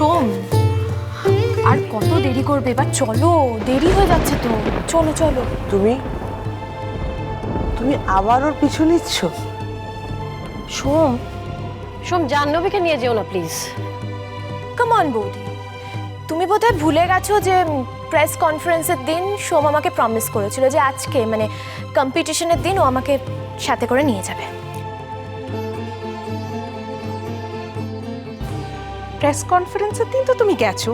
সোম, আর কত দেরি করবে? এবার চলো, দেরি হয়ে যাচ্ছে তো। চলো চলো। তুমি তুমি আবার ওর পিছু নিচ্ছ? সোম, সোম, জাহ্নবীকে নিয়ে যেও না প্লিজ। কাম অন বৌদি, তুমি বোধহয় ভুলে গেছো যে প্রেস কনফারেন্সের দিন সোম আমাকে প্রমিস করেছিল যে আজকে মানে কম্পিটিশনের দিন ও আমাকে সাথে করে নিয়ে যাবে। প্রেস কনফারেন্সের দিন তো তুমি গেছো,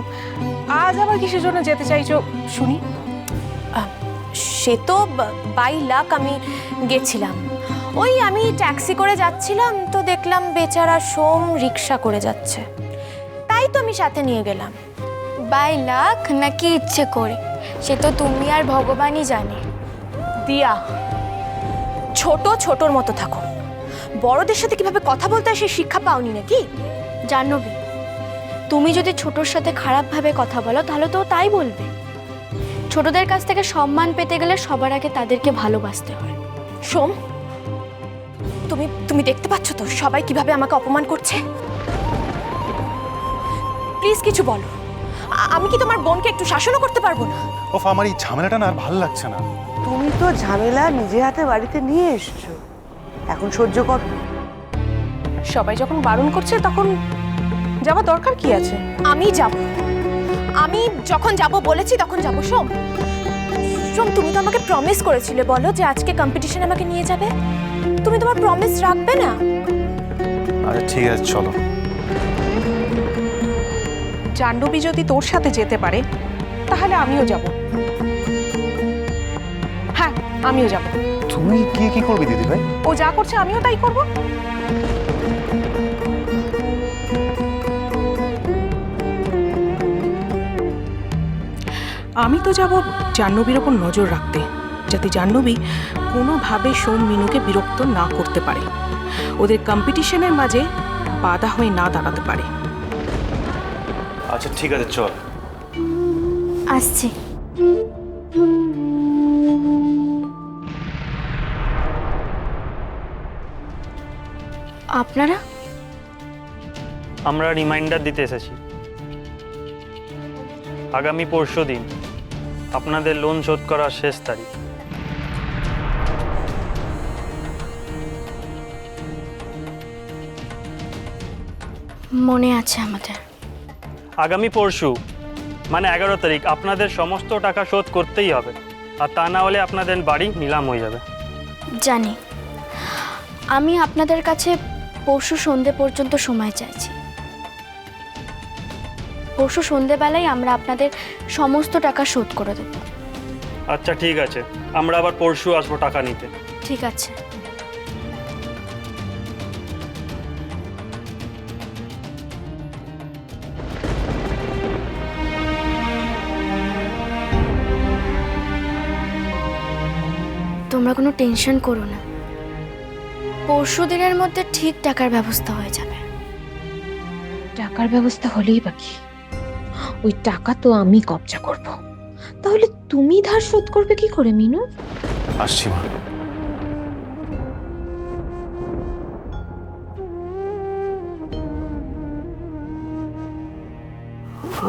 আজ আবার কিসের জন্য যেতে চাইছো শুনি? সে তো বাই লাক আমি গেছিলাম। ওই আমি ট্যাক্সি করে যাচ্ছিলাম তো দেখলাম বেচারা সোম রিক্সা করে যাচ্ছে, তাই তো আমি সাথে নিয়ে গেলাম। বাই লাক নাকি ইচ্ছে করে সে তো তুমি আর ভগবানই জানে। দিয়া, ছোট ছোটর মতো থাকো, বড়দের সাথে কিভাবে কথা বলতে হয় সেই শিক্ষা পাওনি নাকি? জাহ্নবী, তুমি যদি ছোটর সাথে খারাপভাবে কথা বলো তাহলে তো তাই বলবে। ছোটদের কাছ থেকে সম্মান পেতে গেলে সবার আগে তাদেরকে ভালোবাসতে হয়। সোম, তুমি তুমি দেখতে পাচ্ছ তো সবাই কিভাবে আমাকে অপমান করছে? প্লিজ কিছু বলো। আমি কি তোমার বোনকে একটু শাসনও করতে পারবো না? ওফ, আমার এই ঝামেলাটা না আর ভালো লাগছে না। তুমি তো ঝামেলা নিজে হাতে বাড়িতে নিয়ে এসছো, এখন সহ্য কর। সবাই যখন বারণ করছে তখন যাওয়া দরকার কি আছে? আমি যাব, আমি যখন যাব বলেছি তখন যাব। সোম, সোম, তুমি তো আমাকে প্রমিস করেছিলে বলো যে আজকে কম্পিটিশনে আমাকে নিয়ে যাবে। তুমি তোমার প্রমিস রাখবে না? আরে ঠিক আছে, চলো। জাহ্নবী যদি তোর সাথে যেতে পারে তাহলে আমিও যাব। হ্যাঁ, আমিও যাব। তুমি গিয়ে কি করবি দিদি ভাই? ও যা করছে আমিও তাই করব। আমি তো যাব জাহ্নবীর ওপর নজর রাখতে, যাতে জাহ্নবী কোনোভাবে সোম মিনুকে বিরক্ত না করতে পারে, ওদের কম্পিটিশনের মাঝে বাধা হয়ে না দাঁড়াতে পারে। আচ্ছা ঠিক আছে, চল। আসছি। আপনারা? আমরা রিমাইন্ডার দিতে এসেছি। আগামী পরশুদিন আপনাদের লোন শোধ করার শেষ তারিখ। মনে আছে আমাদের। আগামী পরশু মানে 11 তারিখ আপনাদের সমস্ত টাকা শোধ করতেই হবে, আর তা না হলে আপনাদের বাড়ি নিলাম হয়ে যাবে। জানি। আমি আপনাদের কাছে পরশু সন্ধে পর্যন্ত সময় চাইছি। পরশু সন্ধেবেলায় আমরা আপনাদের সমস্ত টাকা শোধ করে দেব। আচ্ছা ঠিক আছে, আমরা আবার পরশু আসবো টাকা নিতে। ঠিক আছে। তোমরা কোনো টেনশন করো না, পরশু দিনের মধ্যে ঠিক টাকার ব্যবস্থা হয়ে যাবে। টাকার ব্যবস্থা হলেই বাকি, ওই টাকা তো আমি কবজা করব। তাহলে তুমি ধার শোধ করবে কি করে মিনু? আসছি মা।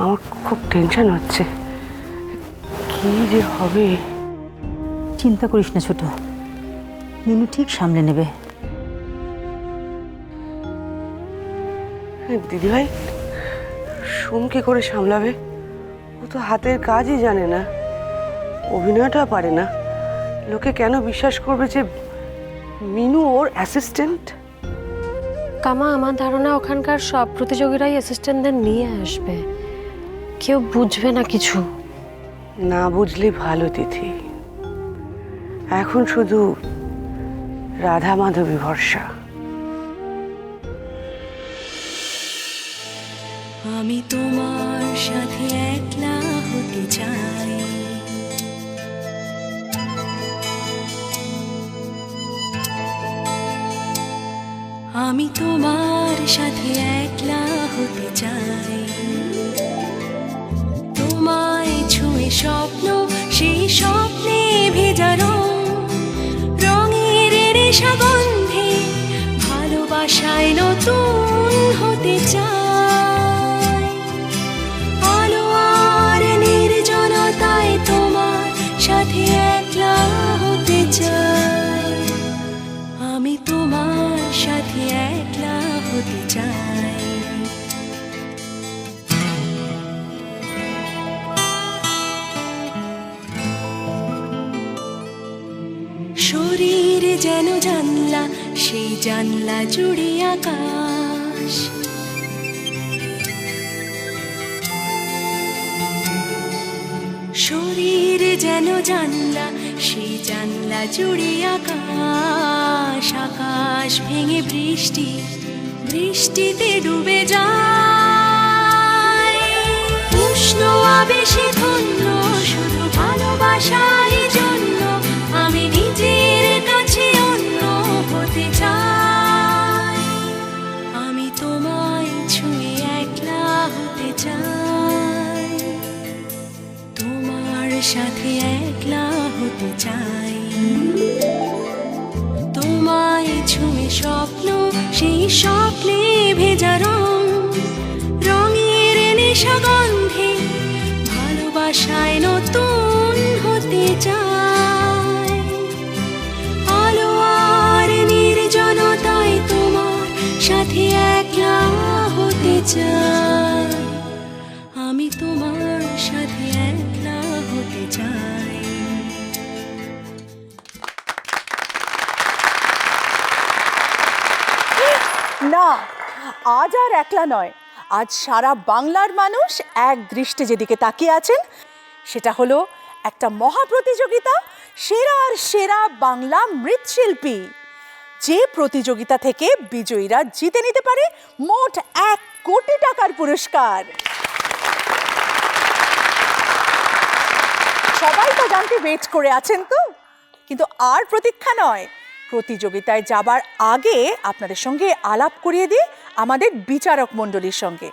আমার খুব টেনশন হচ্ছে, কি যে হবে। চিন্তা করিস না ছোট, মিনু ঠিক সামলে নেবে। দিদিভাই, সোম কি করে সামলাবে? ও তো হাতের কাজই জানে না, অভিনয়টা পারে না। লোকে কেন বিশ্বাস করবে যে মিনু ওর অ্যাসিস্ট্যান্ট? কামা, আমার ধারণা ওখানকার সব প্রতিযোগীরাই অ্যাসিস্ট্যান্টদের নিয়ে আসবে, কেউ বুঝবে না কিছু। না বুঝলে ভালো তিথি, এখন শুধু রাধা মাধবী ভরসা। আমি তোমার সাথে একলা হতে চাই, আমি তোমার সাথে একলা হতে চাই, তোমায় ছুঁয়ে স্বপ্ন, সেই স্বপ্নে ভেজা রঙের রেশা গন্ধে ভালোবাসায় নতুন হতে চাই। যেন জানলা, সেই জানলা জুড়ে আকাশ। শরীর যেন জানলা, সেই জানলা জুড়ে আকাশ। আকাশ ভেঙে বৃষ্টি, বৃষ্টিতে ডুবে যায়। উষ্ণ আবেশে ধন্য শুধু ভালোবাসার জন্য, আমি নিজের কাছে অন্য হতে চাই। আমি তোমায় ছুঁয়ে একলা হতে চাই, তোমার সাথে একলা হতে চাই। তোমায় ছুঁয়ে স্বপ্ন, সেই স্বপ্নে ভেজা রং, রঙের নেশা গন্ধে ভালোবাসায় নতুন হতে চাই। আলো আর নির্জনতায় তোমার সাথে একলা হতে চাই, আমি তোমার সাথে একলা হতে চাই। না, আজ আর একলা নয়, আজ সারা বাংলার মানুষ এক দৃষ্টে যেদিকে তাকিয়ে আছেন সেটা হলো একটা মহা প্রতিযোগিতা, সেরার সেরা বাংলা মৃৎশিল্পী। যে প্রতিযোগিতা থেকে বিজয়ীরা জিতে নিতে পারে মোট 1 কোটি টাকার পুরস্কার। সবাই তো জানতে ওয়েট করে আছেন তো, কিন্তু আর প্রতীক্ষা নয়, প্রতিযোগিতায় যাবার আগে আপনাদের সঙ্গে আলাপ করিয়ে দিই আমাদের বিচারক মণ্ডলীর সঙ্গে।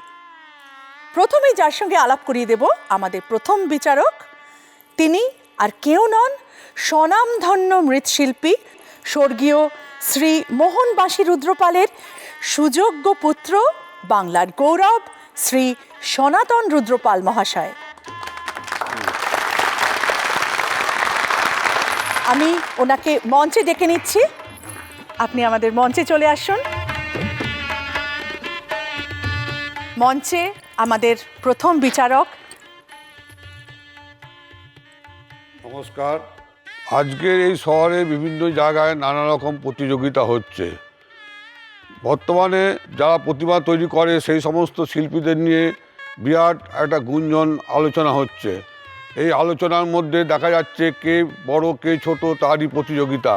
প্রথমেই যার সঙ্গে আলাপ করিয়ে দেব আমাদের প্রথম বিচারক, তিনি আর কেউ নন, স্বনামধন্য মৃৎশিল্পী স্বর্গীয় শ্রী মোহনবাসী রুদ্রপালের সুযোগ্য পুত্র, বাংলার গৌরব শ্রী সনাতন রুদ্রপাল মহাশয়। আমি ওনাকে মঞ্চে ডেকে নিচ্ছি, আপনি আমাদের মঞ্চে চলে আসুন। মঞ্চে আমাদের প্রথম বিচারক। নমস্কার। আজকের এই শহরে বিভিন্ন জায়গায় নানা রকম প্রতিযোগিতা হচ্ছে। বর্তমানে যারা প্রতিমা তৈরি করে সেই সমস্ত শিল্পীদের নিয়ে বিরাট একটা গুঞ্জন আলোচনা হচ্ছে। এই আলোচনার মধ্যে দেখা যাচ্ছে কে বড় কে ছোট তারই প্রতিযোগিতা।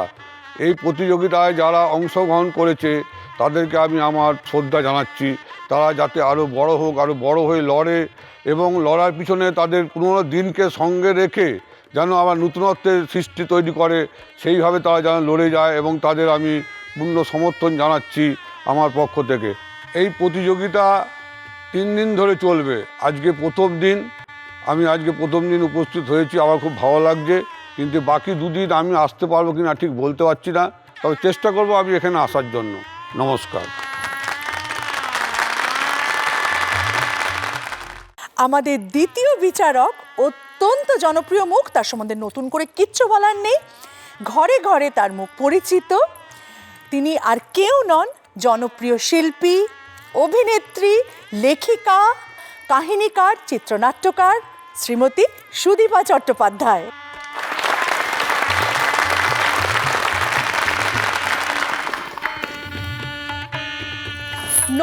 এই প্রতিযোগিতায় যারা অংশগ্রহণ করেছে তাদেরকে আমি আমার শ্রদ্ধা জানাচ্ছি। তারা যাতে আরও বড় হোক, আরও বড় হয়ে লড়ে এবং লড়ার পিছনে তাদের পুরোনো দিনকে সঙ্গে রেখে যেন আবার নতুনত্বের সৃষ্টি তৈরি করে, সেইভাবে তারা যেন লড়ে যায় এবং তাদের আমি পূর্ণ সমর্থন জানাচ্ছি আমার পক্ষ থেকে। এই প্রতিযোগিতা 3 দিন ধরে চলবে। আজকে প্রথম দিন, আমি আজকে প্রথম দিন উপস্থিত হয়েছি, আমার খুব ভালো লাগছে, কিন্তু বাকি 2 দিন আমি আসতে পারবো কিনা ঠিক বলতে পারছি না, তবে চেষ্টা করব আমি এখানে আসার জন্য। নমস্কার। আমাদের দ্বিতীয় বিচারক অত্যন্ত জনপ্রিয় মুখ, তার সম্বন্ধে নতুন করে কিচ্ছু বলার নেই, ঘরে ঘরে তার মুখ পরিচিত। তিনি আর কেউ নন, জনপ্রিয় শিল্পী, অভিনেত্রী, লেখিকা, কাহিনীকার, চিত্রনাট্যকার শ্রীমতী সুদীপা চট্টোপাধ্যায়।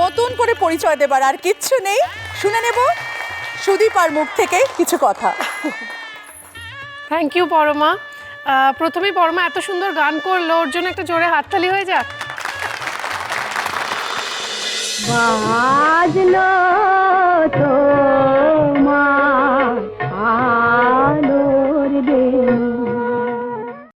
নতুন করে পরিচয় দেবার আর কিচ্ছু নেই, শুনে নেব সুদীপার মুখ থেকে কিছু কথা। Thank you Parama. প্রথমেই পরমা এত সুন্দর গান করলো, ওর জন্য একটা জোরে হাততালি হয়ে যাক। বাজলো তো